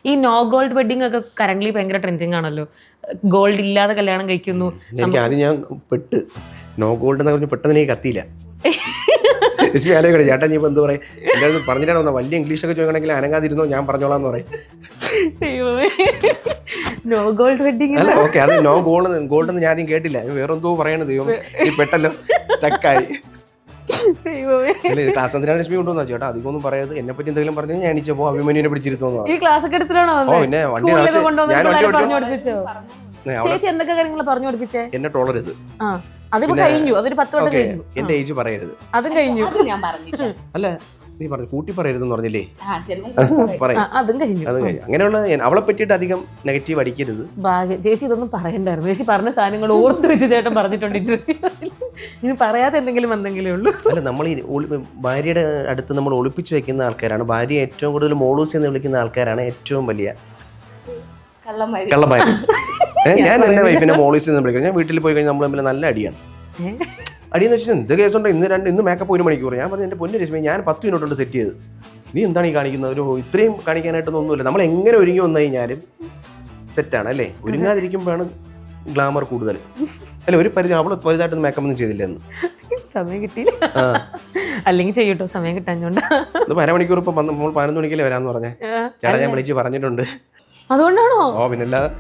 ഈ no gold wedding ഒക്കെ current ഭയങ്കര ട്രെൻഡിങ് ആണല്ലോ. ഗോൾഡ് ഇല്ലാതെ കല്യാണം കഴിക്കുന്നു. എനിക്ക് ആദ്യം ഞാൻ പെട്ട് നോ ഗോൾഡ് എന്ന് പറഞ്ഞ് പെട്ടെന്ന് എനിക്ക് കത്തിയില്ല. ലക്ഷ്മി ആലോചിക്കട്ടെ, ചേട്ടാ നീ ഇപ്പം എന്ത് പറയും, എൻ്റെ അടുത്ത് പറഞ്ഞിട്ടാണോ വലിയ ഇംഗ്ലീഷൊക്കെ ചോദിക്കണമെങ്കിൽ അനങ്ങാതിരുന്നോ, ഞാൻ പറഞ്ഞോളാം എന്ന് പറയും. നോ ഗോൾഡ് വെഡിങ് അല്ല ഓക്കെ, അത് നോ ഗോൾഡ് എന്ന് ഞാൻ ആദ്യം കേട്ടില്ല. വേറെന്തോ പറയണത് ദൈവം ഈ പെട്ടല്ലോ സ്റ്റക്കായി. ക്ലാസ് എന്തിനാണ് ലക്ഷ്മി കൊണ്ടുവന്നാ ചേട്ടാ അധികമൊന്നും പറയരുത്, എന്നെ പറ്റി എന്തെങ്കിലും പറഞ്ഞാൽ ഞാൻ എണീച്ചപ്പോ അഭിമന്യുവിനെ പിടിച്ചിരുത്തോന്നു. ഈ ക്ലാസ് ഒക്കെ എടുത്തിട്ടാണോ പിന്നെ വണ്ടി ചേച്ചി എന്തൊക്കെ കാര്യങ്ങൾ പറഞ്ഞു പഠിപ്പിച്ചേ? എന്നെ ടോളർ ചെയ്ത് അതിപ്പോ കഴിഞ്ഞു, അതൊരു 10 വട്ടം കഴിഞ്ഞു. എന്റെ ഏജ് പറയരുത്, അതും കഴിഞ്ഞു. ഞാൻ പറഞ്ഞില്ല. അല്ല നീ പറഞ്ഞു കൂട്ടി പറയരുതെന്ന് പറഞ്ഞില്ലേ, അതും കഴിഞ്ഞു. അത് കഴിഞ്ഞു. അങ്ങനെയുള്ള അവളെ പറ്റിയിട്ട് അധികം നെഗറ്റീവ് അടിക്കരുത്. ഭാഗ്യം ചേച്ചി ഇതൊന്നും പറയണ്ടായിരുന്നു. ചേച്ചി പറഞ്ഞ സാധനങ്ങൾ ഓർത്ത് വെച്ച് ചേട്ടൻ പറഞ്ഞിട്ടുണ്ട്. ഇനി പറയാതെ എന്തെങ്കിലും വന്നെങ്കിലേ ഉള്ളൂ. അല്ല നമ്മൾ ഈ ഭാര്യയുടെ അടുത്ത് നമ്മൾ ഒളിപ്പിച്ച് വെക്കുന്ന ആൾക്കാരാണ്. ഭാര്യ ഏറ്റവും കൂടുതൽ മോളൂസ് എന്ന് വിളിക്കുന്ന ആൾക്കാരാണ് ഏറ്റവും വലിയ കള്ളന്മാര്. ഞാൻ എന്റെ വൈഫിനെ മോളൂസ് എന്ന് വിളിക്കും. ഞാൻ വീട്ടിൽ പോയി കഴിഞ്ഞാൽ നമ്മൾ തമ്മിൽ നല്ല അടിയാണ്. അടിയെന്ന് വെച്ചാൽ എന്ത് കേസുണ്ടോ, ഇന്ന് മേക്കപ്പ് 1 മണിക്കൂർ. ഞാൻ പറഞ്ഞു എൻ്റെ പൊന്നു രശ്മി ഞാൻ 10 മിനിറ്റ് കൊണ്ട് സെറ്റ് ചെയ്ത്, നീ എന്താണ് ഈ കാണിക്കുന്നത്, ഒരു ഇത്രയും കാണിക്കാനായിട്ടൊന്നും ഒന്നുമില്ല. നമ്മൾ എങ്ങനെ ഒരുങ്ങി വന്നു കഴിഞ്ഞാലും സെറ്റാണ് അല്ലേ. ഒരുങ്ങാതിരിക്കുമ്പോഴാണ് ഗ്ലാമർ കൂടുതൽ അല്ല. ഒരു പരിധി അവള് വലുതായിട്ടൊന്നും മേക്കപ്പ് ഒന്നും ചെയ്തില്ലെന്ന്. സമയം കിട്ടിയില്ല, അല്ലെങ്കിൽ ചെയ്യട്ടോ, സമയം കിട്ടാഞ്ഞോണ്ട്. ഇത് അരമണിക്കൂർ ഇപ്പൊ നമ്മൾ 11 മണിക്കല്ലേ വരാന്ന് പറഞ്ഞേ. ചേട്ടാ ഞാൻ വിളിച്ച് പറഞ്ഞിട്ടുണ്ട്. അതുകൊണ്ടാണോ? ഓ പിന്നല്ലാതെ.